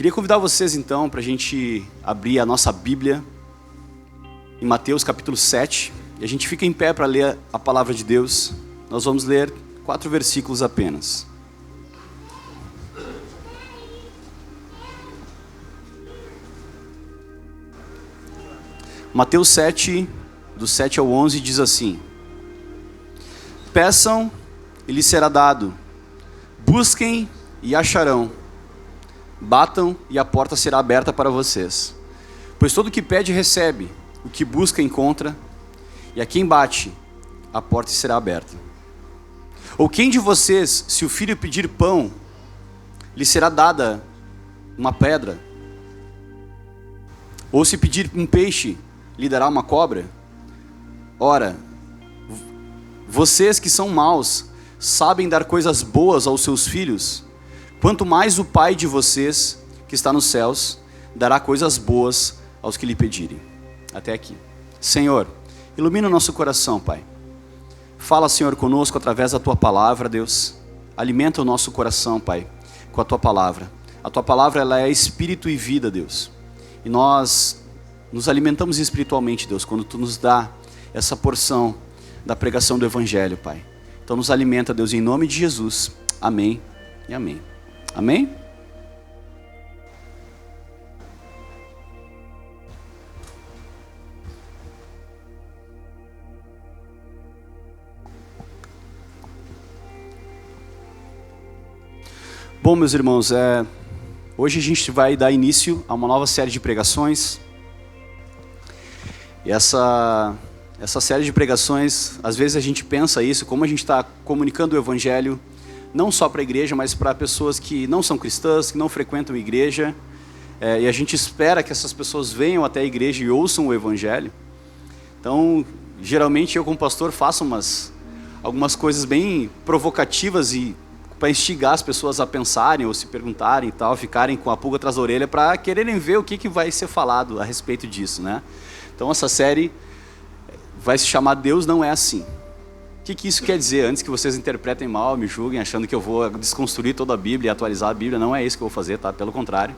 Queria convidar vocês então para a gente abrir a nossa Bíblia em Mateus capítulo 7. E a gente fica em pé para ler a palavra de Deus. Nós vamos ler 4 versículos apenas. Mateus 7, do 7 ao 11, diz assim: Peçam e lhes será dado, busquem e acharão, batam e a porta será aberta para vocês. Pois todo o que pede recebe, o que busca encontra, e a quem bate, a porta será aberta. Ou quem de vocês, se o filho pedir pão, lhe será dada uma pedra? Ou se pedir um peixe, lhe dará uma cobra? Ora, vocês que são maus, sabem dar coisas boas aos seus filhos, quanto mais o Pai de vocês, que está nos céus, dará coisas boas aos que lhe pedirem. Até aqui. Senhor, ilumina o nosso coração, Pai. Fala, Senhor, conosco através da Tua palavra, Deus. Alimenta o nosso coração, Pai, com a Tua palavra. A Tua palavra, ela é espírito e vida, Deus. E nós nos alimentamos espiritualmente, Deus, quando Tu nos dá essa porção da pregação do Evangelho, Pai. Então nos alimenta, Deus, em nome de Jesus. Amém e amém. Amém? Bom, meus irmãos, hoje a gente vai dar início a uma nova série de pregações. E essa série de pregações, às vezes a gente pensa isso, como a gente está comunicando o Evangelho, não só para a igreja, mas para pessoas que não são cristãs, que não frequentam a igreja. E a gente espera que essas pessoas venham até a igreja e ouçam o Evangelho. Então, geralmente eu como pastor faço algumas coisas bem provocativas e para instigar as pessoas a pensarem ou se perguntarem e tal, ficarem com a pulga atrás da orelha para quererem ver o que vai ser falado a respeito disso, né? Então essa série vai se chamar Deus Não É Assim. O que isso quer dizer? Antes que vocês interpretem mal, me julguem, achando que eu vou desconstruir toda a Bíblia e atualizar a Bíblia, não é isso que eu vou fazer, tá? Pelo contrário.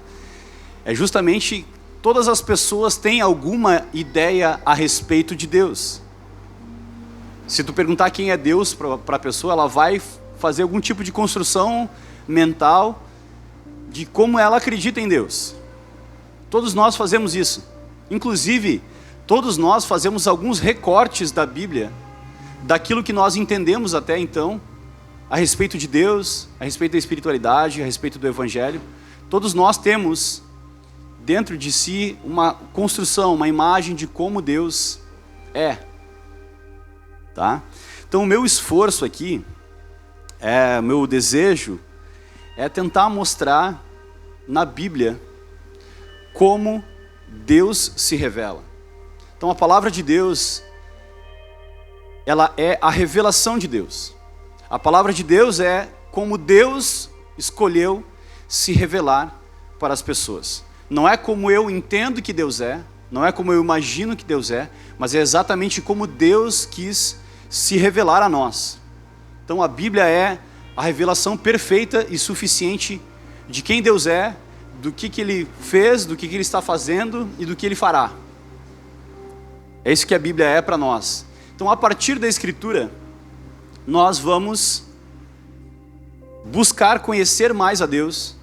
É justamente, todas as pessoas têm alguma ideia a respeito de Deus. Se tu perguntar quem é Deus para a pessoa, ela vai fazer algum tipo de construção mental de como ela acredita em Deus. Todos nós fazemos isso. Inclusive, todos nós fazemos alguns recortes da Bíblia, daquilo que nós entendemos até então, a respeito de Deus, a respeito da espiritualidade, a respeito do Evangelho. Todos nós temos dentro de si uma construção, uma imagem de como Deus é. Tá? Então o meu esforço aqui, meu desejo é tentar mostrar na Bíblia como Deus se revela. Então a palavra de Deus, ela é a revelação de Deus. A palavra de Deus é como Deus escolheu se revelar para as pessoas. Não é como eu entendo que Deus é, não é como eu imagino que Deus é, mas é exatamente como Deus quis se revelar a nós. Então a Bíblia é a revelação perfeita e suficiente de quem Deus é, do que Ele fez, do que Ele está fazendo e do que Ele fará. É isso que a Bíblia é para nós. Então a partir da Escritura, nós vamos buscar conhecer mais a Deus,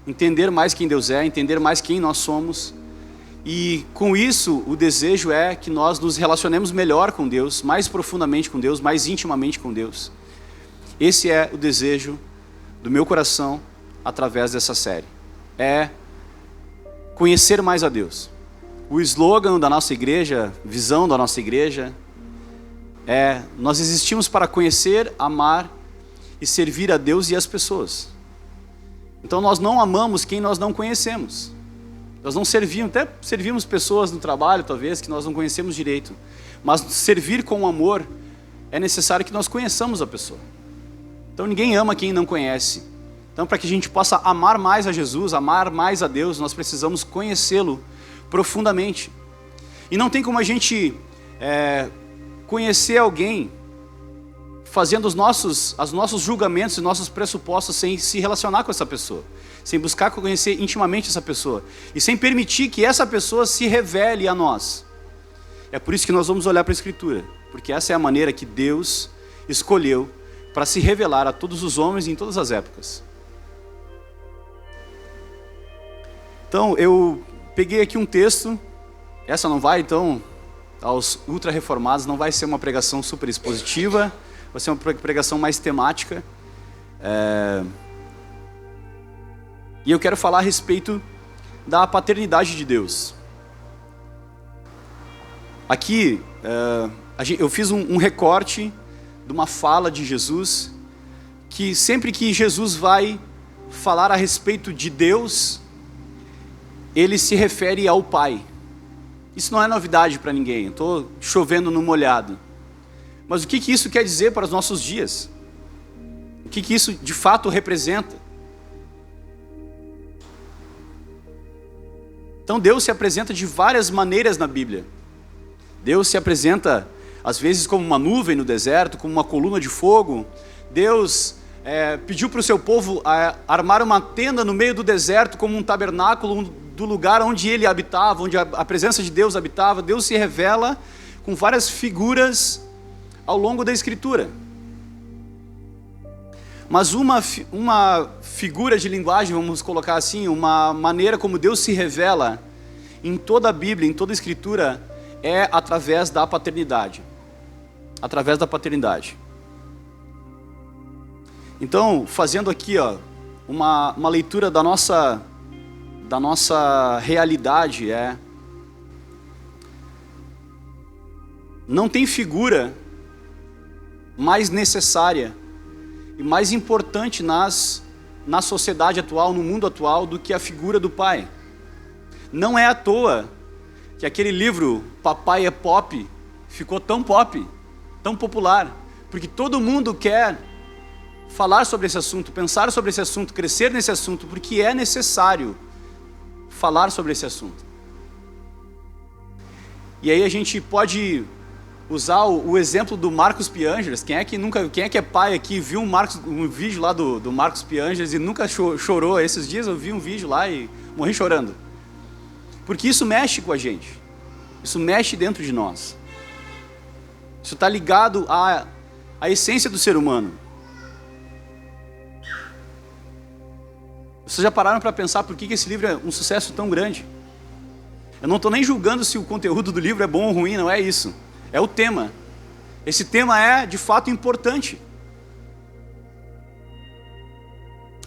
entender mais quem Deus é, entender mais quem nós somos. E com isso, o desejo é que nós nos relacionemos melhor com Deus, mais profundamente com Deus, mais intimamente com Deus. Esse é o desejo do meu coração através dessa série. É conhecer mais a Deus. O slogan da nossa igreja, visão da nossa igreja, nós existimos para conhecer, amar e servir a Deus e as pessoas. Então nós não amamos quem nós não conhecemos. Nós não servimos, até servimos pessoas no trabalho, talvez, que nós não conhecemos direito. Mas servir com amor é necessário que nós conheçamos a pessoa. Então ninguém ama quem não conhece. Então para que a gente possa amar mais a Jesus, amar mais a Deus, nós precisamos conhecê-lo profundamente. E não tem como a gente conhecer alguém fazendo os nossos julgamentos e nossos pressupostos sem se relacionar com essa pessoa, sem buscar conhecer intimamente essa pessoa e sem permitir que essa pessoa se revele a nós. É por isso que nós vamos olhar para a Escritura, porque essa é a maneira que Deus escolheu para se revelar a todos os homens em todas as épocas. Então, eu peguei aqui um texto, essa não vai, então, aos ultra-reformados, não vai ser uma pregação super expositiva, vai ser uma pregação mais temática. E eu quero falar a respeito da paternidade de Deus. Aqui, eu fiz um recorte de uma fala de Jesus, que sempre que Jesus vai falar a respeito de Deus, ele se refere ao Pai. Isso não é novidade para ninguém, eu estou chovendo no molhado. Mas o que isso quer dizer para os nossos dias? O que isso de fato representa? Então Deus se apresenta de várias maneiras na Bíblia. Deus se apresenta às vezes como uma nuvem no deserto, como uma coluna de fogo. Deus pediu para o seu povo armar uma tenda no meio do deserto como um tabernáculo do lugar onde ele habitava, onde a presença de Deus habitava. Deus se revela com várias figuras ao longo da Escritura. Mas uma figura de linguagem, vamos colocar assim, uma maneira como Deus se revela em toda a Bíblia, em toda a Escritura, é através da paternidade. Através da paternidade. Então, fazendo aqui uma leitura da nossa realidade, não tem figura mais necessária e mais importante na sociedade atual, no mundo atual, do que a figura do pai. Não é à toa que aquele livro Papai é Pop ficou tão pop, tão popular, porque todo mundo quer falar sobre esse assunto, pensar sobre esse assunto, crescer nesse assunto, porque é necessário falar sobre esse assunto. E aí a gente pode usar o exemplo do Marcos Piangeres. Quem é que é pai aqui, viu um vídeo lá do Marcos Piangeres e nunca chorou? Esses dias eu vi um vídeo lá e morri chorando. Porque isso mexe com a gente. Isso mexe dentro de nós. Isso está ligado à essência do ser humano. Vocês já pararam para pensar por que esse livro é um sucesso tão grande? Eu não estou nem julgando se o conteúdo do livro é bom ou ruim, não é isso. É o tema. Esse tema é, de fato, importante.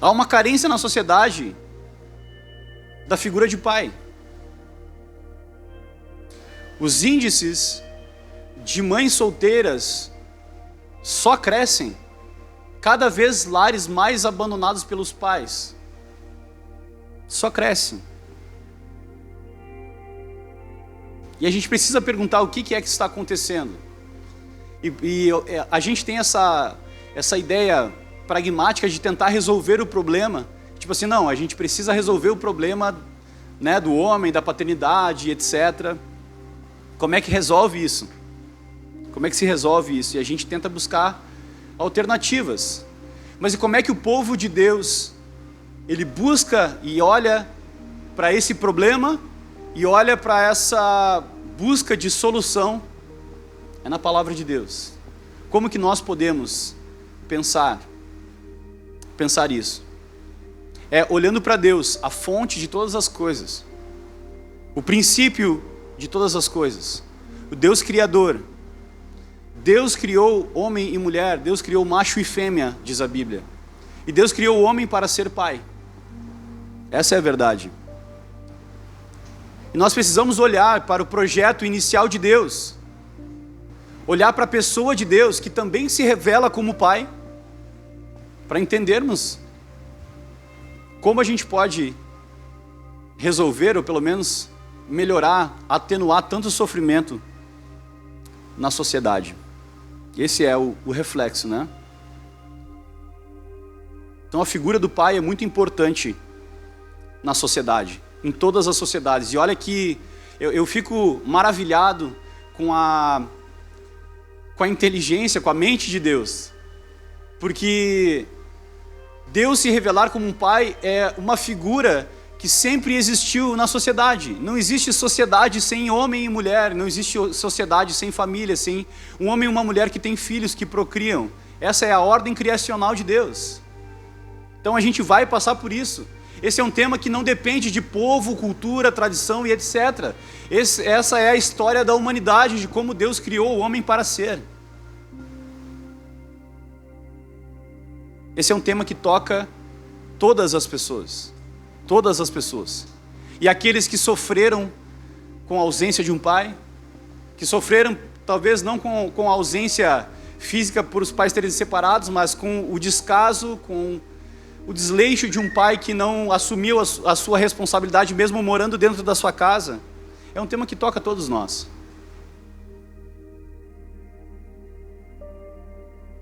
Há uma carência na sociedade da figura de pai. Os índices de mães solteiras só crescem. Cada vez lares mais abandonados pelos pais. Só crescem. E a gente precisa perguntar o que é que está acontecendo. E a gente tem essa ideia pragmática de tentar resolver o problema. Tipo assim, não, a gente precisa resolver o problema, né, do homem, da paternidade, etc. Como é que resolve isso? Como é que se resolve isso? E a gente tenta buscar alternativas. Mas e como é que o povo de Deus, ele busca e olha para esse problema e olha para essa busca de solução? É na palavra de Deus. Como que nós podemos pensar isso? É olhando para Deus, a fonte de todas as coisas, o princípio de todas as coisas, o Deus Criador. Deus criou homem e mulher, Deus criou macho e fêmea, diz a Bíblia. E Deus criou o homem para ser pai. Essa é a verdade. E nós precisamos olhar para o projeto inicial de Deus. Olhar para a pessoa de Deus, que também se revela como pai, para entendermos como a gente pode resolver, ou pelo menos melhorar, atenuar tanto sofrimento na sociedade. Esse é o reflexo, né? Então a figura do pai é muito importante na sociedade, em todas as sociedades. E olha que eu fico maravilhado com com a inteligência, com a mente de Deus. Porque Deus se revelar como um pai é uma figura que sempre existiu na sociedade. Não existe sociedade sem homem e mulher, não existe sociedade sem família, sem um homem e uma mulher que têm filhos, que procriam. Essa é a ordem criacional de Deus. Então a gente vai passar por isso. Esse é um tema que não depende de povo, cultura, tradição e etc. Essa é a história da humanidade, de como Deus criou o homem para ser. Esse é um tema que toca todas as pessoas. Todas as pessoas. E aqueles que sofreram com a ausência de um pai, que sofreram talvez não com a ausência física por os pais terem se separados, mas com o descaso, com o desleixo de um pai que não assumiu a sua responsabilidade mesmo morando dentro da sua casa. É um tema que toca a todos nós.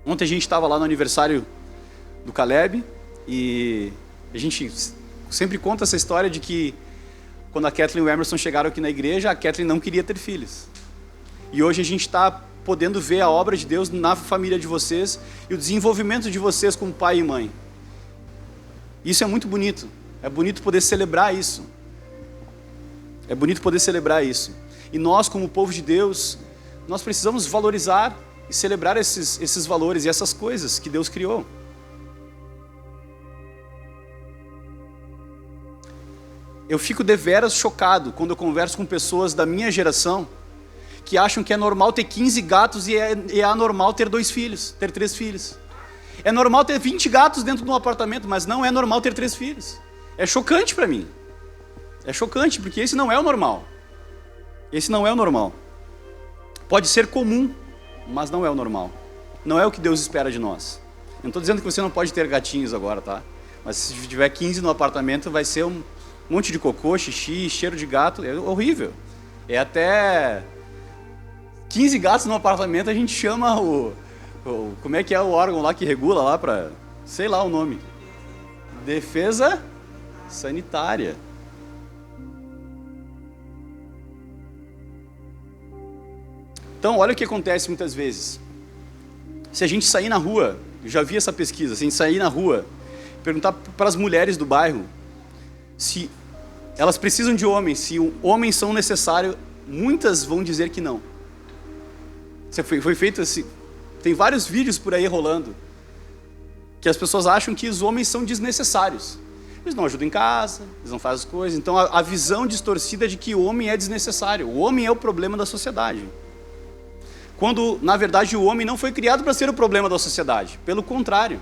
Ontem a gente estava lá no aniversário do Caleb e a gente sempre conta essa história de que quando a Kathleen e o Emerson chegaram aqui na igreja, a Kathleen não queria ter filhos. E hoje a gente está podendo ver a obra de Deus na família de vocês e o desenvolvimento de vocês como pai e mãe. Isso é muito bonito. É bonito poder celebrar isso. É bonito poder celebrar isso. E nós, como povo de Deus, nós precisamos valorizar e celebrar esses valores e essas coisas que Deus criou. Eu fico deveras chocado quando eu converso com pessoas da minha geração que acham que é normal ter 15 gatos e é anormal ter 2 filhos, ter 3 filhos. É normal ter 20 gatos dentro de um apartamento, mas não é normal ter 3 filhos. É chocante para mim. É chocante, porque esse não é o normal. Esse não é o normal. Pode ser comum, mas não é o normal. Não é o que Deus espera de nós. Eu não estou dizendo que você não pode ter gatinhos agora, tá? Mas se tiver 15 no apartamento, vai ser um monte de cocô, xixi, cheiro de gato. É horrível. É até 15 gatos no apartamento, a gente chama como é que é o órgão lá que regula lá para, sei lá o nome. Defesa Sanitária. Então, olha o que acontece muitas vezes. Se a gente sair na rua, eu já vi essa pesquisa, se a gente sair na rua, perguntar para as mulheres do bairro se elas precisam de homens, se homens são necessários, muitas vão dizer que não. Foi feito assim, tem vários vídeos por aí rolando, que as pessoas acham que os homens são desnecessários. Eles não ajudam em casa, eles não fazem as coisas. Então a visão distorcida de que o homem é desnecessário. O homem é o problema da sociedade. Quando, na verdade, o homem não foi criado para ser o problema da sociedade. Pelo contrário.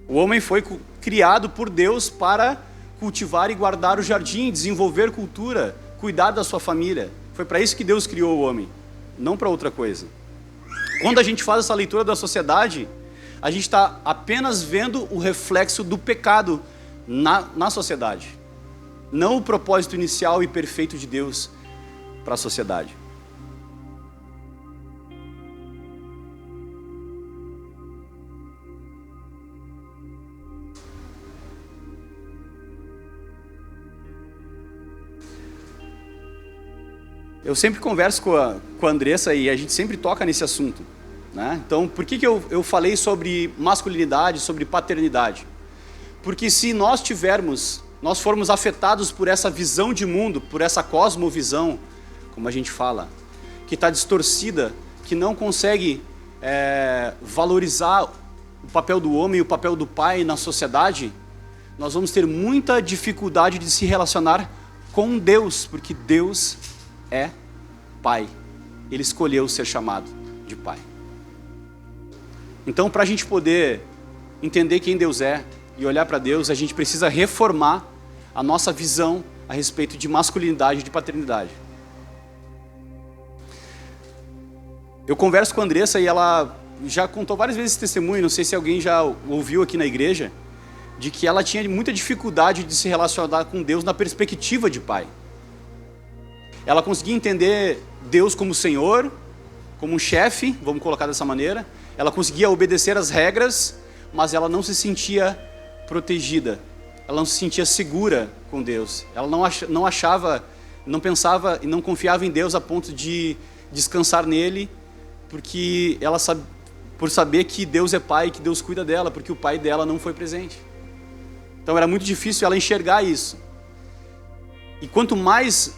O homem foi criado por Deus para cultivar e guardar o jardim, desenvolver cultura, cuidar da sua família. Foi para isso que Deus criou o homem, não para outra coisa. Quando a gente faz essa leitura da sociedade, a gente está apenas vendo o reflexo do pecado na sociedade. Não o propósito inicial e perfeito de Deus para a sociedade. Eu sempre converso com a Andressa e a gente sempre toca nesse assunto, né? Então, por que eu falei sobre masculinidade, sobre paternidade? Porque se nós formos afetados por essa visão de mundo, por essa cosmovisão, como a gente fala, que está distorcida, que não consegue valorizar o papel do homem e o papel do pai na sociedade, nós vamos ter muita dificuldade de se relacionar com Deus, porque Deus é pai. Ele escolheu ser chamado de pai. Então, para a gente poder entender quem Deus é e olhar para Deus, a gente precisa reformar a nossa visão a respeito de masculinidade e de paternidade. Eu converso com a Andressa e ela já contou várias vezes esse testemunho, não sei se alguém já ouviu aqui na igreja, de que ela tinha muita dificuldade de se relacionar com Deus na perspectiva de pai. Ela conseguia entender Deus como Senhor, como um chefe, vamos colocar dessa maneira. Ela conseguia obedecer às regras, mas ela não se sentia protegida. Ela não se sentia segura com Deus. Ela não achava, não pensava e não confiava em Deus a ponto de descansar nele, porque ela sabe, por saber que Deus é pai, que Deus cuida dela, porque o pai dela não foi presente. Então era muito difícil ela enxergar isso. E quanto mais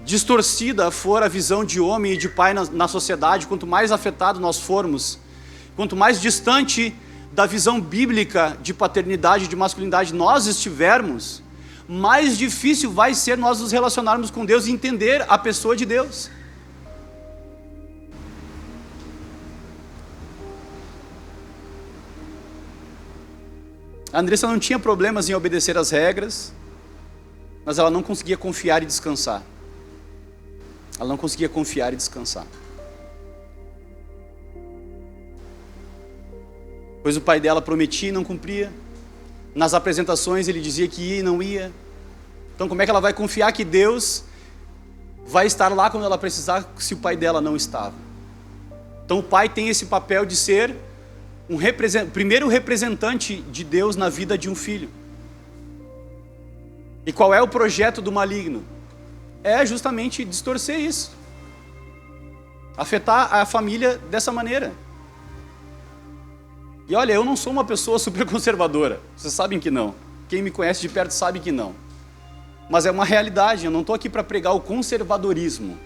distorcida for a visão de homem e de pai na sociedade, quanto mais afetado nós formos, quanto mais distante da visão bíblica de paternidade e de masculinidade nós estivermos, mais difícil vai ser nós nos relacionarmos com Deus e entender a pessoa de Deus. A Andressa não tinha problemas em obedecer às regras, mas ela não conseguia confiar e descansar. Ela não conseguia confiar e descansar. Pois o pai dela prometia e não cumpria. Nas apresentações ele dizia que ia e não ia. Então como é que ela vai confiar que Deus vai estar lá quando ela precisar, se o pai dela não estava? Então o pai tem esse papel de ser primeiro representante de Deus na vida de um filho. E qual é o projeto do maligno? É justamente distorcer isso. Afetar a família dessa maneira. E olha, eu não sou uma pessoa super conservadora. Vocês sabem que não. Quem me conhece de perto sabe que não. Mas é uma realidade. Eu não estou aqui para pregar o conservadorismo.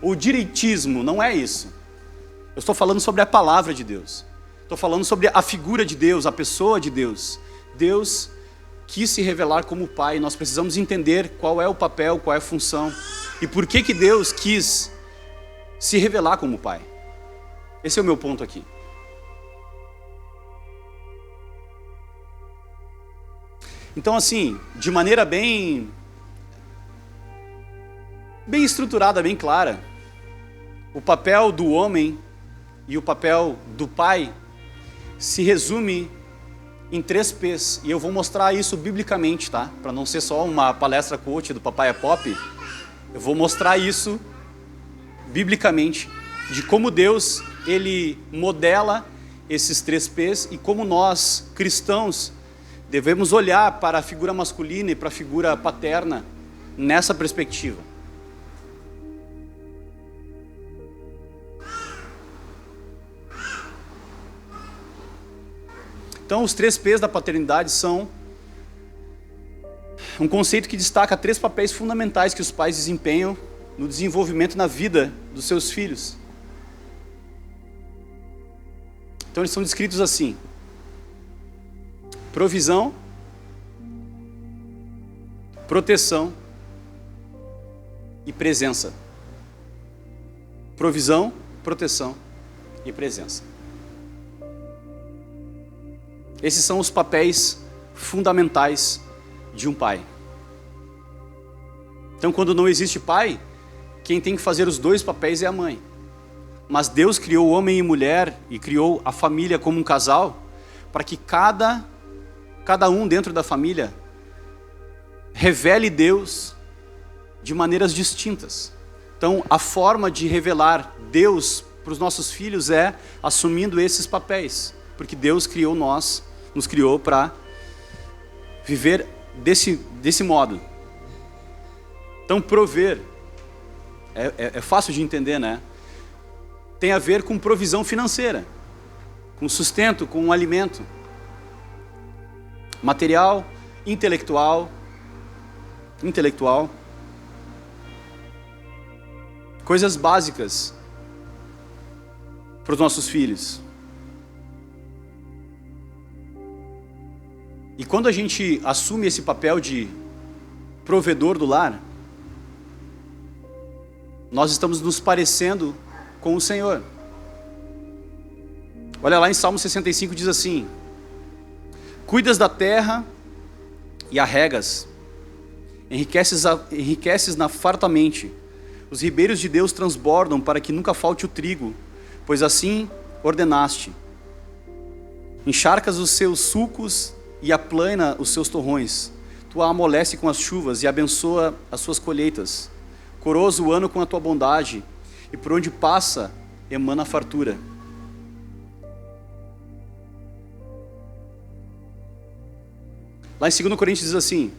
O direitismo, não é isso. Eu estou falando sobre a palavra de Deus. Estou falando sobre a figura de Deus, a pessoa de Deus. Deus quis se revelar como Pai. Nós precisamos entender qual é o papel, qual é a função. E por que Deus quis se revelar como Pai. Esse é o meu ponto aqui. Então assim, de maneira bem estruturada, bem clara, o papel do homem e o papel do pai se resume em 3 P's. E eu vou mostrar isso biblicamente, tá? Para não ser só uma palestra coach do Papai é Pop, eu vou mostrar isso biblicamente, de como Deus, ele modela esses 3 P's e como nós, cristãos, devemos olhar para a figura masculina e para a figura paterna nessa perspectiva. Então, os 3 P's da paternidade são um conceito que destaca 3 papéis fundamentais que os pais desempenham no desenvolvimento na vida dos seus filhos. Então, eles são descritos assim: provisão, proteção e presença. Provisão, proteção e presença. Esses são os papéis fundamentais de um pai. Então, quando não existe pai, quem tem que fazer os 2 papéis é a mãe. Mas Deus criou homem e mulher e criou a família como um casal para que cada um dentro da família revele Deus de maneiras distintas. Então, a forma de revelar Deus para os nossos filhos é assumindo esses papéis, porque Deus nos criou para viver desse modo. Então, prover é fácil de entender, né? Tem a ver com provisão financeira, com sustento, com um alimento material, intelectual, coisas básicas para os nossos filhos. E quando a gente assume esse papel de provedor do lar, nós estamos nos parecendo com o Senhor. Olha lá em Salmo 65, diz assim: cuidas da terra e a regas, enriqueces-na fartamente. Os ribeiros de Deus transbordam para que nunca falte o trigo, pois assim ordenaste. Encharcas os seus sulcos e aplana os seus torrões. Tu a amolece com as chuvas e abençoa as suas colheitas. Coroas o ano com a tua bondade, e por onde passa, emana a fartura. Lá em 2 Coríntios diz assim: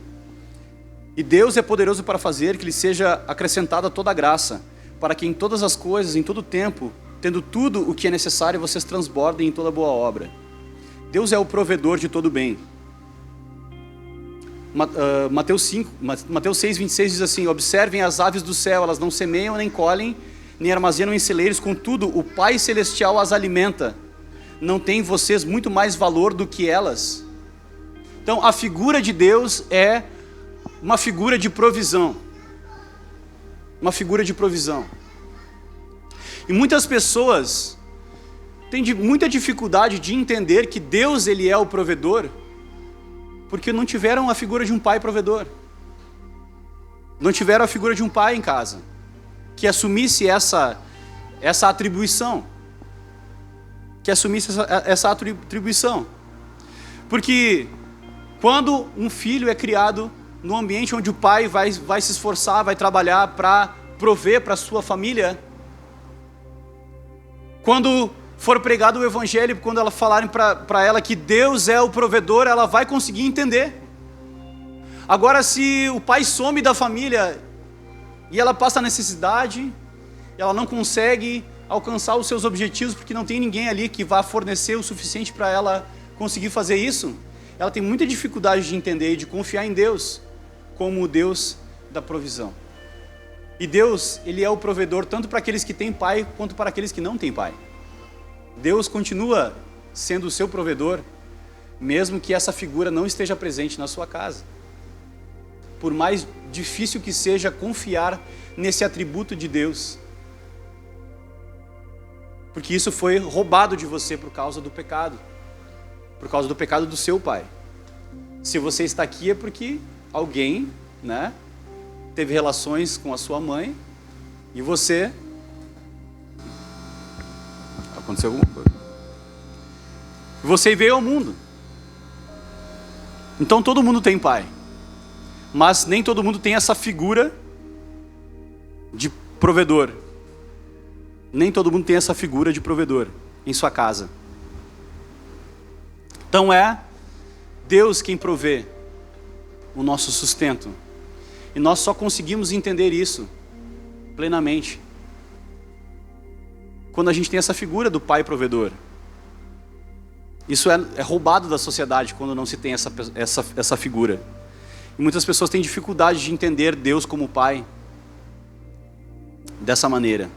e Deus é poderoso para fazer que lhe seja acrescentada toda a graça, para que em todas as coisas, em todo tempo, tendo tudo o que é necessário, vocês transbordem em toda boa obra. Deus é o provedor de todo bem. Mateus 6:26 diz assim: observem as aves do céu, elas não semeiam nem colhem, nem armazenam em celeiros, contudo o Pai Celestial as alimenta. Não tem vocês muito mais valor do que elas? Então a figura de Deus é uma figura de provisão. Uma figura de provisão. E muitas pessoas têm muita dificuldade de entender que Deus, Ele é o provedor, porque não tiveram a figura de um pai provedor. Não tiveram a figura de um pai em casa, que assumisse essa atribuição. Que assumisse essa atribuição. Porque quando um filho é criado no ambiente onde o pai vai se esforçar, vai trabalhar para prover para a sua família, quando for pregado o evangelho, quando ela falarem para ela que Deus é o provedor, ela vai conseguir entender. Agora, se o pai some da família e ela passa necessidade, ela não consegue alcançar os seus objetivos porque não tem ninguém ali que vá fornecer o suficiente para ela conseguir fazer isso, ela tem muita dificuldade de entender e de confiar em Deus como o Deus da provisão. E Deus, Ele é o provedor tanto para aqueles que têm pai quanto para aqueles que não têm pai. Deus continua sendo o seu provedor, mesmo que essa figura não esteja presente na sua casa. Por mais difícil que seja confiar nesse atributo de Deus, porque isso foi roubado de você por causa do pecado do seu pai. Se você está aqui é porque alguém, teve relações com a sua mãe e você... Aconteceu alguma coisa. Você veio ao mundo. Então todo mundo tem pai. Mas nem todo mundo tem essa figura de provedor. Nem todo mundo tem essa figura de provedor em sua casa. Então é Deus quem provê o nosso sustento. E nós só conseguimos entender isso plenamente quando a gente tem essa figura do pai provedor. Isso é roubado da sociedade quando não se tem essa figura. E muitas pessoas têm dificuldade de entender Deus como pai dessa maneira.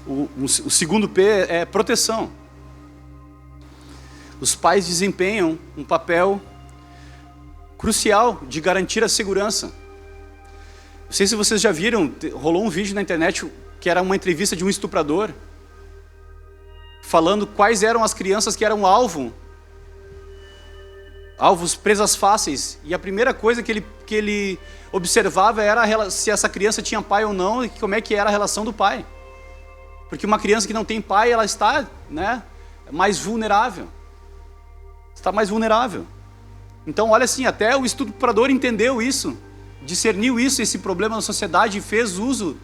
O segundo P é proteção. Os pais desempenham um papel crucial de garantir a segurança. Não sei se vocês já viram, rolou um vídeo na internet que era uma entrevista de um estuprador, falando quais eram as crianças que eram alvos presas fáceis. E a primeira coisa que ele observava era se essa criança tinha pai ou não e como é que era a relação do pai. Porque uma criança que não tem pai, ela está mais vulnerável. Está mais vulnerável. Então, olha assim, até o estuprador entendeu isso, discerniu isso, esse problema na sociedade e fez uso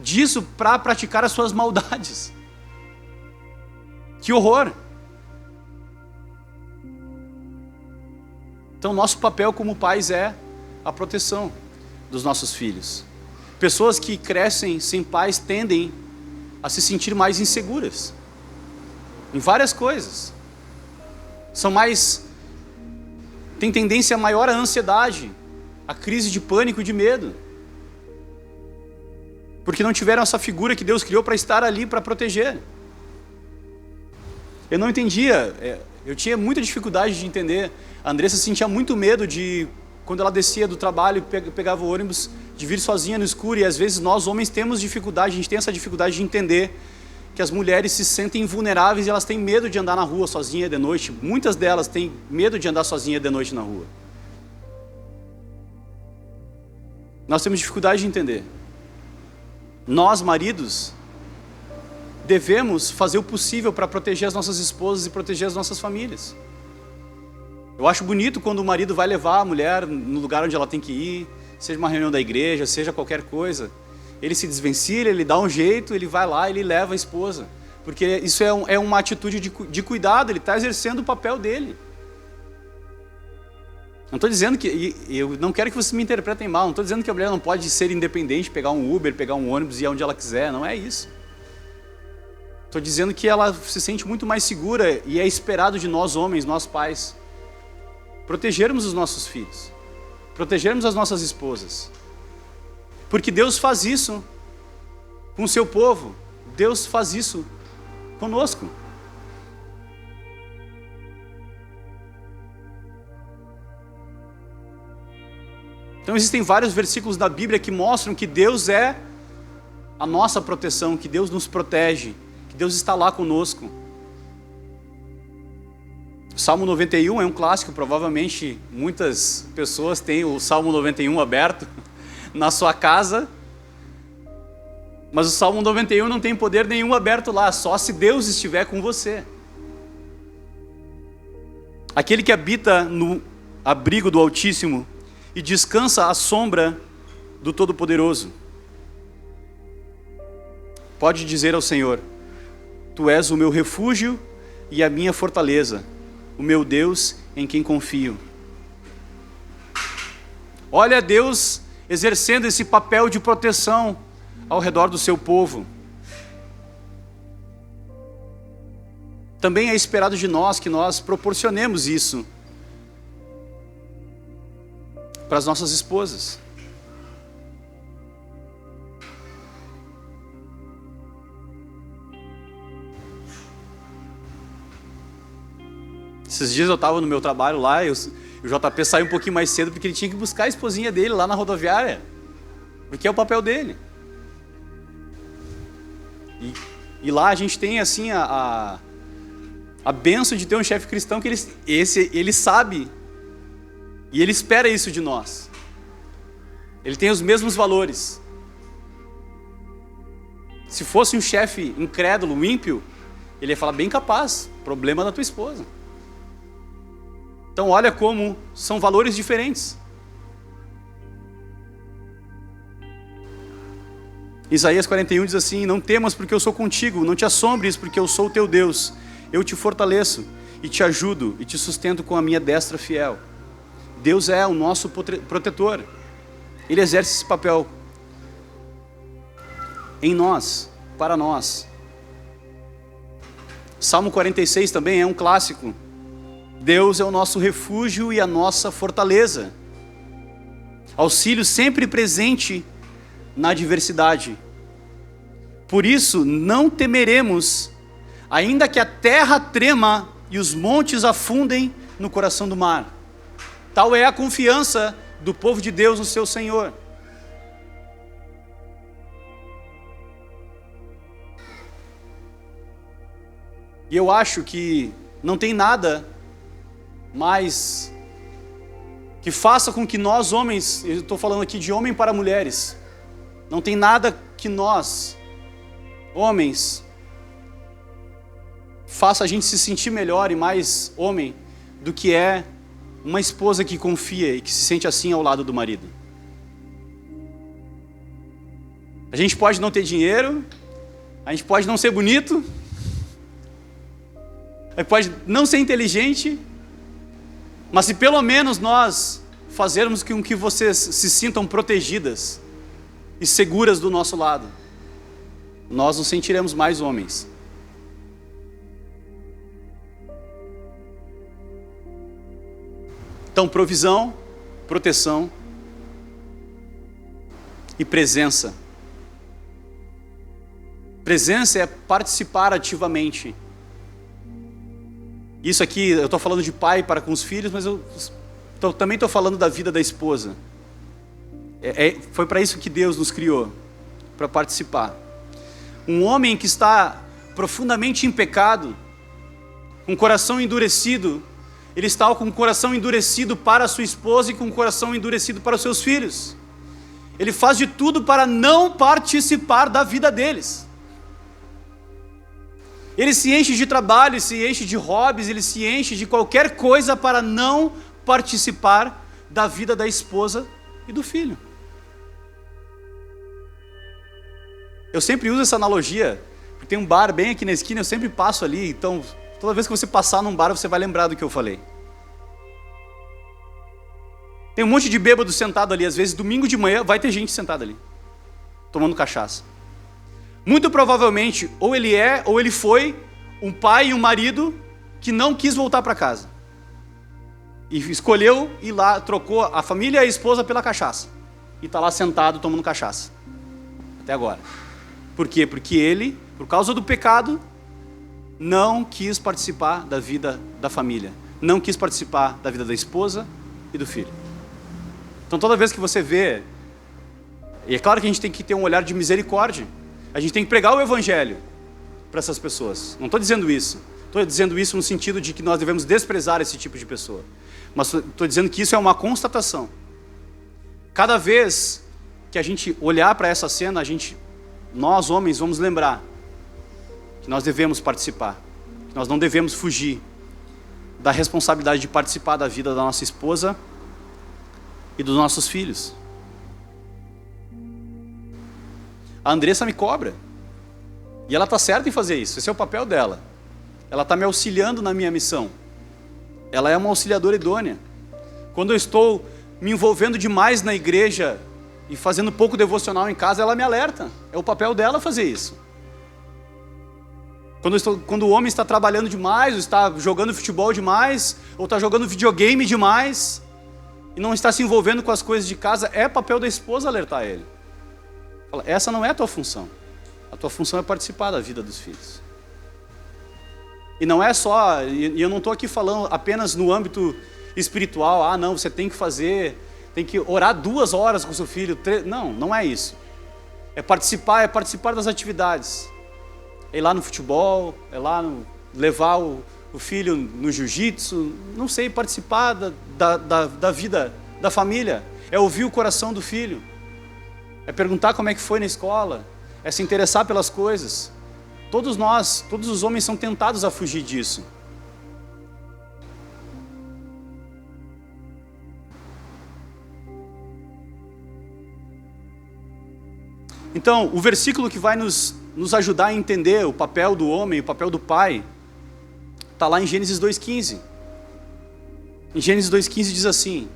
disso para praticar as suas maldades. Que horror! Então, nosso papel como pais é a proteção dos nossos filhos. Pessoas que crescem sem pais tendem a se sentir mais inseguras em várias coisas. Tem tendência maior à ansiedade, à crise de pânico e de medo, porque não tiveram essa figura que Deus criou para estar ali para proteger. Eu não entendia, eu tinha muita dificuldade de entender. A Andressa sentia muito medo quando ela descia do trabalho e pegava o ônibus, de vir sozinha no escuro. E às vezes nós homens temos dificuldade, a gente tem essa dificuldade de entender que as mulheres se sentem vulneráveis e elas têm medo de andar na rua sozinha de noite. Muitas delas têm medo de andar sozinha de noite na rua. Nós temos dificuldade de entender. Nós, maridos, devemos fazer o possível para proteger as nossas esposas e proteger as nossas famílias. Eu acho bonito quando o marido vai levar a mulher no lugar onde ela tem que ir, seja uma reunião da igreja, seja qualquer coisa. Ele se desvencilha, ele dá um jeito, ele vai lá, ele leva a esposa. Porque isso é uma atitude de cuidado, ele está exercendo o papel dele. Não estou dizendo que, e eu não quero que vocês me interpretem mal, não estou dizendo que a mulher não pode ser independente, pegar um Uber, pegar um ônibus e ir onde ela quiser, não é isso. Estou dizendo que ela se sente muito mais segura e é esperado de nós homens, nós pais, protegermos os nossos filhos, protegermos as nossas esposas. Porque Deus faz isso com o seu povo, Deus faz isso conosco. Então existem vários versículos da Bíblia que mostram que Deus é a nossa proteção, que Deus nos protege, que Deus está lá conosco. O Salmo 91 é um clássico, provavelmente muitas pessoas têm o Salmo 91 aberto na sua casa, mas o Salmo 91 não tem poder nenhum aberto lá, só se Deus estiver com você. Aquele que habita no abrigo do Altíssimo e descansa à sombra do Todo-Poderoso pode dizer ao Senhor: Tu és o meu refúgio e a minha fortaleza, o meu Deus em quem confio. Olha Deus exercendo esse papel de proteção ao redor do seu povo. Também é esperado de nós que nós proporcionemos isso para as nossas esposas. Esses dias eu estava no meu trabalho lá e o JP saiu um pouquinho mais cedo porque ele tinha que buscar a esposinha dele lá na rodoviária, porque é o papel dele. E lá a gente tem assim a bênção de ter um chefe cristão que ele sabe e ele espera isso de nós. Ele tem os mesmos valores. Se fosse um chefe incrédulo, ímpio, ele ia falar: bem capaz, problema da tua esposa. Então olha como são valores diferentes. Isaías 41 diz assim: Não temas porque eu sou contigo, não te assombres porque eu sou o teu Deus. Eu te fortaleço e te ajudo e te sustento com a minha destra fiel. Deus é o nosso protetor. Ele exerce esse papel em nós, para nós. Salmo 46 também é um clássico. Deus é o nosso refúgio e a nossa fortaleza. Auxílio sempre presente na adversidade. Por isso não temeremos, ainda que a terra trema e os montes afundem no coração do mar. Tal é a confiança do povo de Deus no seu Senhor. E eu acho que não tem nada mais que faça com que nós homens, eu estou falando aqui de homem para mulheres, não tem nada que nós, homens, faça a gente se sentir melhor e mais homem do que é uma esposa que confia e que se sente assim ao lado do marido. A gente pode não ter dinheiro, a gente pode não ser bonito, a gente pode não ser inteligente, mas se pelo menos nós fazermos com que vocês se sintam protegidas e seguras do nosso lado, nós nos sentiremos mais homens. Então, provisão, proteção e presença. Presença é participar ativamente. Isso aqui, eu estou falando de pai para com os filhos, mas eu também estou falando da vida da esposa. Foi para isso que Deus nos criou, para participar. Um homem que está profundamente em pecado, com o coração endurecido, ele está com o coração endurecido para a sua esposa e com o coração endurecido para os seus filhos. Ele faz de tudo para não participar da vida deles. Ele se enche de trabalho, ele se enche de hobbies, ele se enche de qualquer coisa para não participar da vida da esposa e do filho. Eu sempre uso essa analogia, porque tem um bar bem aqui na esquina, eu sempre passo ali, então toda vez que você passar num bar você vai lembrar do que eu falei. Tem um monte de bêbado sentado ali, às vezes domingo de manhã vai ter gente sentada ali, tomando cachaça. Muito provavelmente, ou ele é, ou ele foi um pai e um marido que não quis voltar para casa. E escolheu ir lá, trocou a família e a esposa pela cachaça. E está lá sentado tomando cachaça. Até agora. Por quê? Porque ele, por causa do pecado, não quis participar da vida da família. Não quis participar da vida da esposa e do filho. Então toda vez que você vê, e é claro que a gente tem que ter um olhar de misericórdia, a gente tem que pregar o evangelho para essas pessoas. Não estou dizendo isso. Estou dizendo isso no sentido de que nós devemos desprezar esse tipo de pessoa. Mas estou dizendo que isso é uma constatação. Cada vez que a gente olhar para essa cena, nós homens vamos lembrar que nós devemos participar. Que nós não devemos fugir da responsabilidade de participar da vida da nossa esposa e dos nossos filhos. A Andressa me cobra. E ela está certa em fazer isso. Esse é o papel dela. Ela está me auxiliando na minha missão. Ela é uma auxiliadora idônea. Quando eu estou me envolvendo demais na igreja e fazendo pouco devocional em casa, ela me alerta. É o papel dela fazer isso. Quando o homem está trabalhando demais, ou está jogando futebol demais, ou está jogando videogame demais, e não está se envolvendo com as coisas de casa, é papel da esposa alertar ele. Fala, essa não é a tua função. A tua função é participar da vida dos filhos. E não é só, e eu não estou aqui falando apenas no âmbito espiritual, não, você tem que orar 2 horas com seu filho, não é isso. É participar das atividades. É ir lá no futebol, é lá levar o filho no jiu-jitsu, não sei, participar da vida da família. É ouvir o coração do filho. É perguntar como é que foi na escola. É se interessar pelas coisas. Todos os homens são tentados a fugir disso. Então, o versículo que vai nos ajudar a entender o papel do homem, o papel do pai, está lá em Gênesis 2,15. Em Gênesis 2,15 diz assim: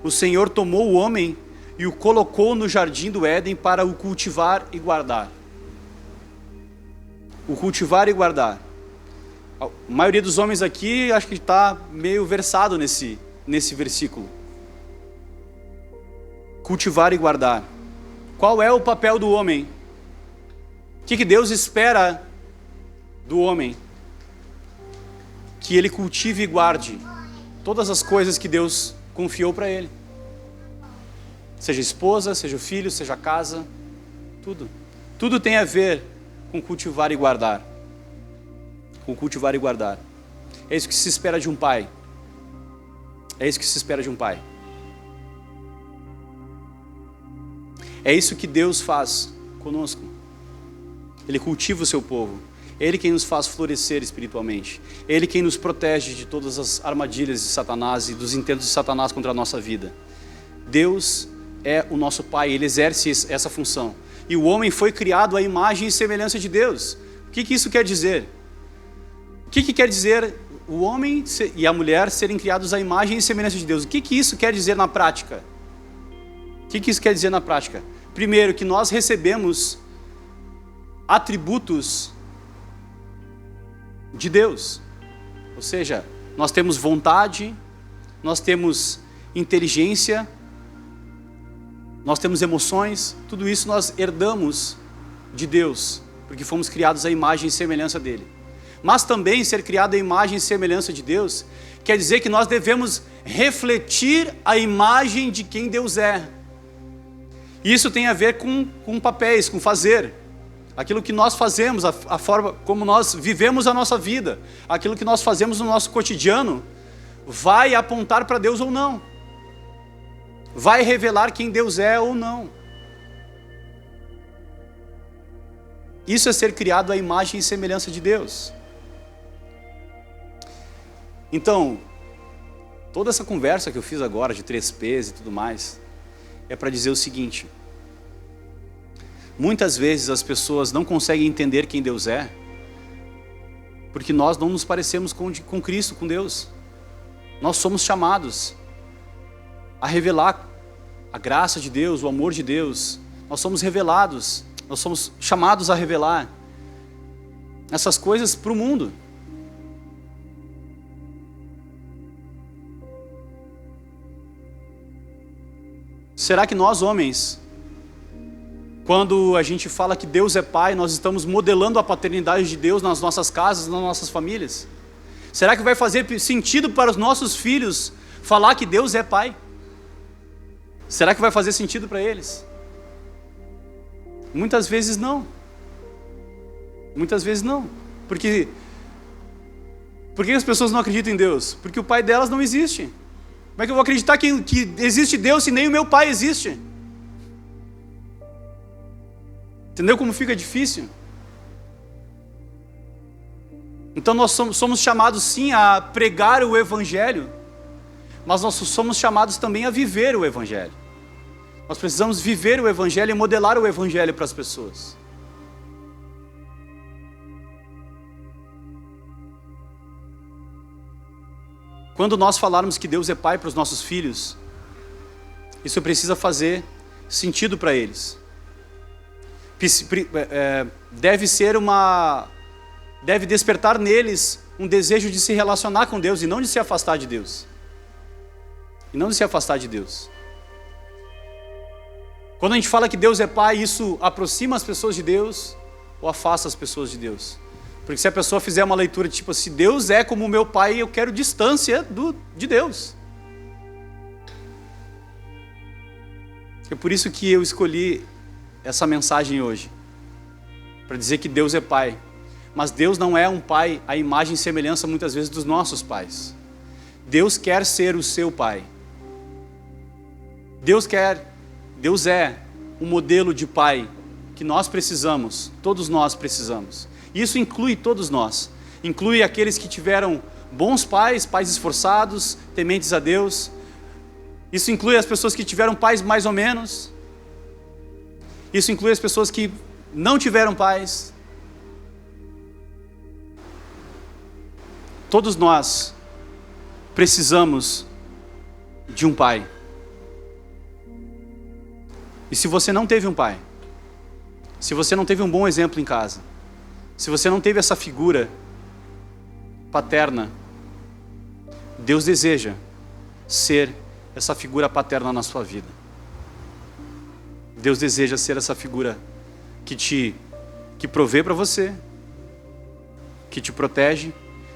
o Senhor tomou o homem e o colocou no jardim do Éden para o cultivar e guardar. O cultivar e guardar. A maioria dos homens aqui acho que está meio versado nesse versículo. Cultivar e guardar. Qual é o papel do homem? O que Deus espera do homem? Que ele cultive e guarde todas as coisas que Deus confiou para ele. Seja esposa, seja filho, seja casa, tudo. Tudo tem a ver com cultivar e guardar. Com cultivar e guardar. É isso que se espera de um pai. É isso que se espera de um pai. É isso que Deus faz conosco. Ele cultiva o seu povo. Ele quem nos faz florescer espiritualmente. Ele quem nos protege de todas as armadilhas de Satanás e dos intentos de Satanás contra a nossa vida. Deus é o nosso Pai, Ele exerce essa função. E o homem foi criado à imagem e semelhança de Deus. O que isso quer dizer? O que quer dizer o homem e a mulher serem criados à imagem e semelhança de Deus? O que isso quer dizer na prática? O que isso quer dizer na prática? Primeiro, que nós recebemos atributos de Deus. Ou seja, nós temos vontade, nós temos inteligência, nós temos emoções, tudo isso nós herdamos de Deus, porque fomos criados à imagem e semelhança dele. Mas também ser criado à imagem e semelhança de Deus quer dizer que nós devemos refletir a imagem de quem Deus é. Isso tem a ver com papéis, com fazer. Aquilo que nós fazemos, a forma como nós vivemos a nossa vida, aquilo que nós fazemos no nosso cotidiano, vai apontar para Deus ou não. Vai revelar quem Deus é ou não. Isso é ser criado à imagem e semelhança de Deus. Então, toda essa conversa que eu fiz agora de 3Ps e tudo mais, é para dizer o seguinte: muitas vezes as pessoas não conseguem entender quem Deus é, porque nós não nos parecemos com Cristo, com Deus. Nós somos chamados a revelar a graça de Deus, o amor de Deus. Nós somos revelados, nós somos chamados a revelar essas coisas para o mundo. Será que nós, homens, quando a gente fala que Deus é Pai, nós estamos modelando a paternidade de Deus nas nossas casas, nas nossas famílias? Será que vai fazer sentido para os nossos filhos falar que Deus é Pai? Será que vai fazer sentido para eles? Muitas vezes não. Muitas vezes não. Por que as pessoas não acreditam em Deus? Porque o Pai delas não existe. Como é que eu vou acreditar que existe Deus se nem o meu Pai existe? Entendeu como fica difícil? Então nós somos chamados sim a pregar o Evangelho, mas nós somos chamados também a viver o Evangelho. Nós precisamos viver o Evangelho e modelar o Evangelho para as pessoas. Quando nós falarmos que Deus é Pai para os nossos filhos, isso precisa fazer sentido para eles. Deve despertar neles um desejo de se relacionar com Deus e não de se afastar de Deus. Quando a gente fala que Deus é Pai, isso aproxima as pessoas de Deus ou afasta as pessoas de Deus? Porque se a pessoa fizer uma leitura tipo, se Deus é como o meu Pai, eu quero distância de Deus. É por isso que eu escolhi essa mensagem hoje, para dizer que Deus é Pai. Mas Deus não é um Pai à imagem e semelhança muitas vezes dos nossos pais. Deus quer ser o seu Pai. Deus é um modelo de Pai que nós precisamos, todos nós precisamos. Isso inclui todos nós. Inclui aqueles que tiveram bons pais, pais esforçados, tementes a Deus. Isso inclui as pessoas que tiveram pais mais ou menos. Isso inclui as pessoas que não tiveram pais. Todos nós precisamos de um pai. E se você não teve um pai, se você não teve um bom exemplo em casa, se você não teve essa figura paterna, Deus deseja ser essa figura paterna na sua vida. Deus deseja ser essa figura que provê para você, que te protege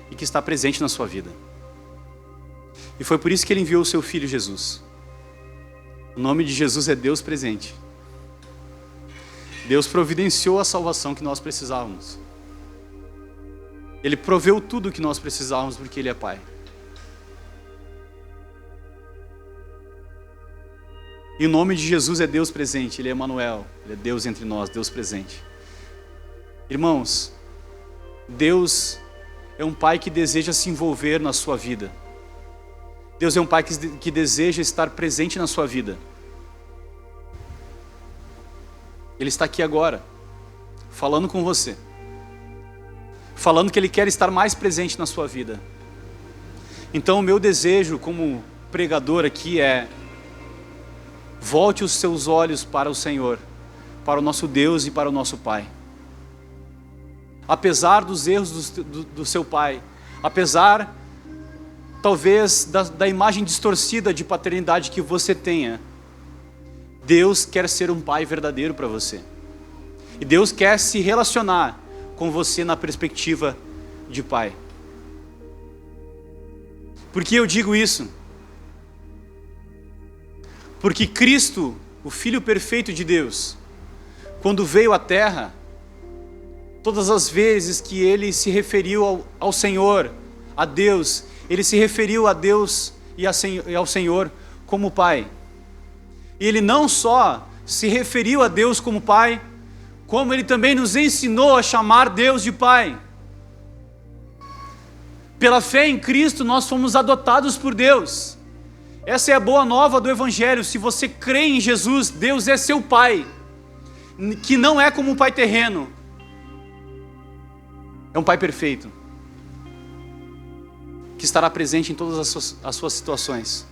e que está presente na sua vida. E foi por isso que Ele enviou o seu Filho Jesus. O nome de Jesus é Deus presente. Deus providenciou a salvação que nós precisávamos. Ele proveu tudo o que nós precisávamos porque Ele é Pai. E o nome de Jesus é Deus presente, Ele é Emanuel, Ele é Deus entre nós, Deus presente. Irmãos, Deus é um Pai que deseja se envolver na sua vida. Deus é um Pai que deseja estar presente na sua vida. Ele está aqui agora, falando com você. Falando que Ele quer estar mais presente na sua vida. Então o meu desejo como pregador aqui é: volte os seus olhos para o Senhor, para o nosso Deus e para o nosso Pai. Apesar dos erros do seu pai, apesar talvez da imagem distorcida de paternidade que você tenha, Deus quer ser um pai verdadeiro para você. E Deus quer se relacionar com você na perspectiva de pai. Por que eu digo isso? Porque Cristo, o Filho perfeito de Deus, quando veio à terra, todas as vezes que Ele se referiu ao Senhor, a Deus, Ele se referiu a Deus e ao Senhor como Pai. E Ele não só se referiu a Deus como Pai, como Ele também nos ensinou a chamar Deus de Pai. Pela fé em Cristo, nós fomos adotados por Deus. Essa é a boa nova do Evangelho. Se você crê em Jesus, Deus é seu Pai, que não é como um pai terreno, é um Pai perfeito, que estará presente em todas as suas situações,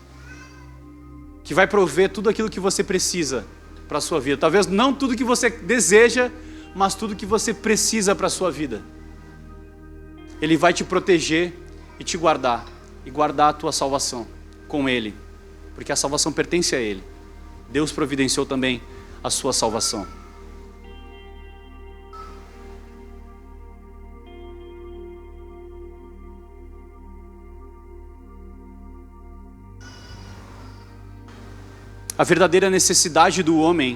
que vai prover tudo aquilo que você precisa para a sua vida. Talvez não tudo que você deseja, mas tudo que você precisa para a sua vida. Ele vai te proteger e te guardar, e guardar a tua salvação com Ele, porque a salvação pertence a Ele. Deus providenciou também a sua salvação. A verdadeira necessidade do homem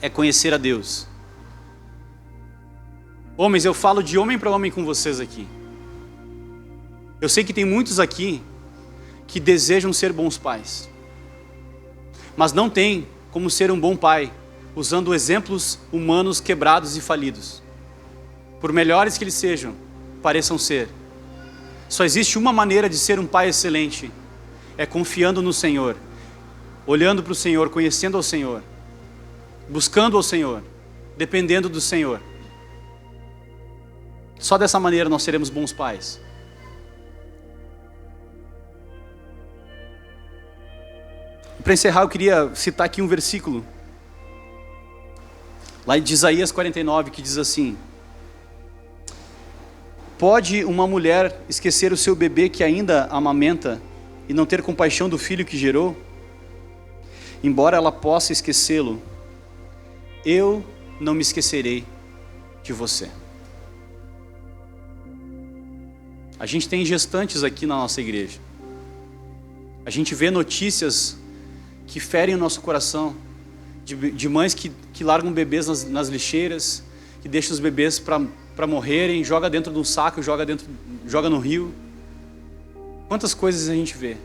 é conhecer a Deus. Homens, eu falo de homem para homem com vocês aqui. Eu sei que tem muitos aqui que desejam ser bons pais, mas não tem como ser um bom pai usando exemplos humanos quebrados e falidos. Por melhores que eles sejam, pareçam ser. Só existe uma maneira de ser um pai excelente, é confiando no Senhor, olhando para o Senhor, conhecendo ao Senhor, buscando ao Senhor, dependendo do Senhor. Só dessa maneira nós seremos bons pais. Para encerrar, eu queria citar aqui um versículo, lá de Isaías 49, que diz assim: pode uma mulher esquecer o seu bebê que ainda amamenta e não ter compaixão do filho que gerou? Embora ela possa esquecê-lo, eu não me esquecerei de você. A gente tem gestantes aqui na nossa igreja. A gente vê notícias que ferem o nosso coração, de mães que largam bebês nas lixeiras, que deixam os bebês para morrerem, joga dentro de um saco, joga no rio. Quantas coisas a gente vê.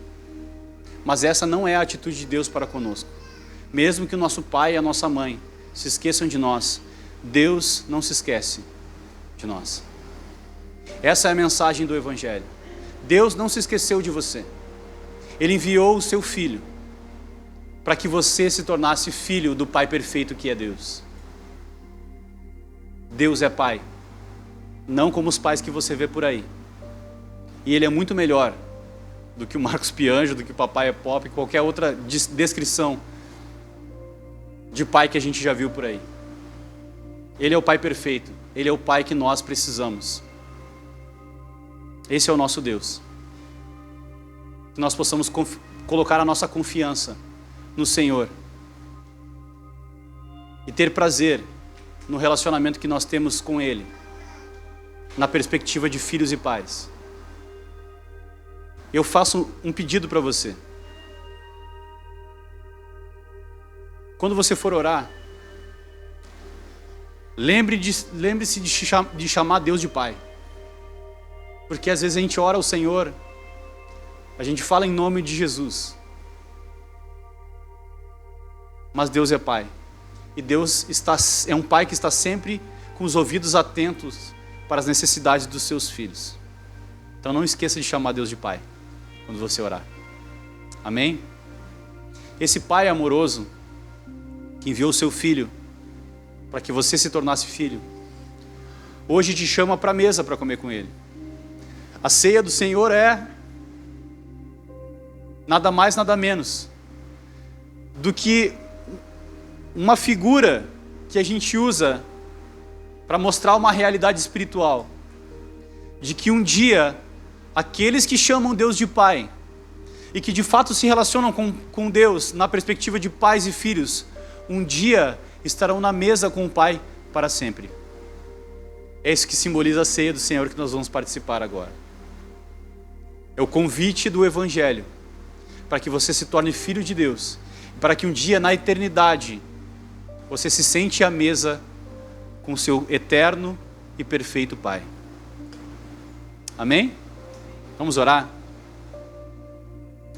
Mas essa não é a atitude de Deus para conosco. Mesmo que o nosso pai e a nossa mãe se esqueçam de nós, Deus não se esquece de nós. Essa é a mensagem do Evangelho. Deus não se esqueceu de você. Ele enviou o seu Filho para que você se tornasse filho do Pai perfeito que é Deus. Deus é Pai, não como os pais que você vê por aí. E Ele é muito melhor do que o Marcos Pianjo, do que o Papai é Pop, qualquer outra descrição de pai que a gente já viu por aí. Ele é o Pai perfeito, Ele é o Pai que nós precisamos. Esse é o nosso Deus. Que nós possamos colocar a nossa confiança no Senhor e ter prazer no relacionamento que nós temos com Ele, na perspectiva de filhos e pais. Eu faço um pedido para você. Quando você for orar, lembre-se de chamar Deus de Pai. Porque às vezes a gente ora ao Senhor, a gente fala em nome de Jesus. Mas Deus é Pai. E Deus é um Pai que está sempre com os ouvidos atentos para as necessidades dos seus filhos. Então não esqueça de chamar Deus de Pai quando você orar. Amém? Esse Pai amoroso que enviou o seu Filho para que você se tornasse filho, hoje te chama para a mesa para comer com Ele. A ceia do Senhor é nada mais, nada menos do que uma figura que a gente usa para mostrar uma realidade espiritual, de que um dia aqueles que chamam Deus de Pai e que de fato se relacionam com Deus na perspectiva de pais e filhos, um dia estarão na mesa com o Pai para sempre. É isso que simboliza a ceia do Senhor que nós vamos participar agora. É o convite do Evangelho para que você se torne filho de Deus, para que um dia na eternidade você se sente à mesa com o seu eterno e perfeito Pai. Amém? Vamos orar?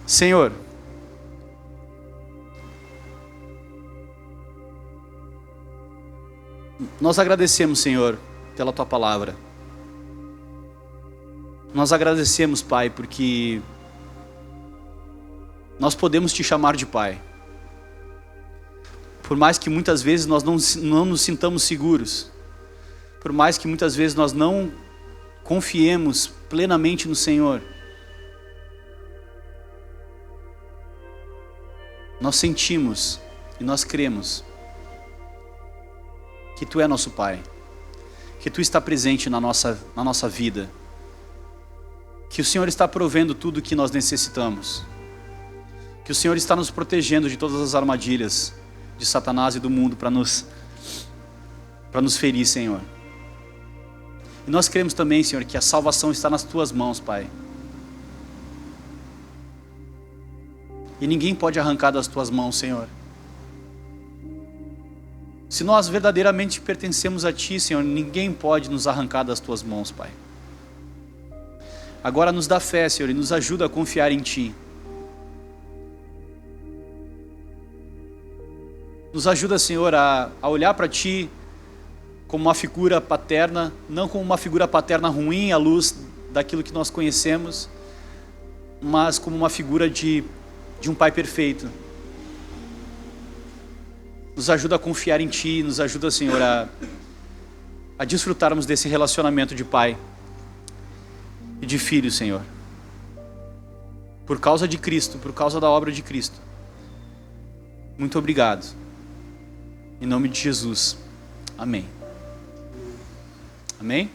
Senhor, nós agradecemos, Senhor, pela Tua palavra. Nós agradecemos, Pai, porque nós podemos Te chamar de Pai. Por mais que muitas vezes nós não nos sintamos seguros, por mais que muitas vezes nós não confiemos plenamente no Senhor, nós sentimos e nós cremos que Tu é nosso Pai, que Tu está presente na nossa vida, que o Senhor está provendo tudo o que nós necessitamos, que o Senhor está nos protegendo de todas as armadilhas de Satanás e do mundo para nos ferir, Senhor. E nós cremos também, Senhor, que a salvação está nas Tuas mãos, Pai. E ninguém pode arrancar das Tuas mãos, Senhor. Se nós verdadeiramente pertencemos a Ti, Senhor, ninguém pode nos arrancar das Tuas mãos, Pai. Agora nos dá fé, Senhor, e nos ajuda a confiar em Ti. Nos ajuda, Senhor, a olhar para Ti como uma figura paterna, não como uma figura paterna ruim à luz daquilo que nós conhecemos, mas como uma figura de um Pai perfeito. Nos ajuda a confiar em Ti, nos ajuda, Senhor, a desfrutarmos desse relacionamento de Pai e de Filho, Senhor. Por causa de Cristo, por causa da obra de Cristo. Muito obrigado. Em nome de Jesus. Amém. Amém?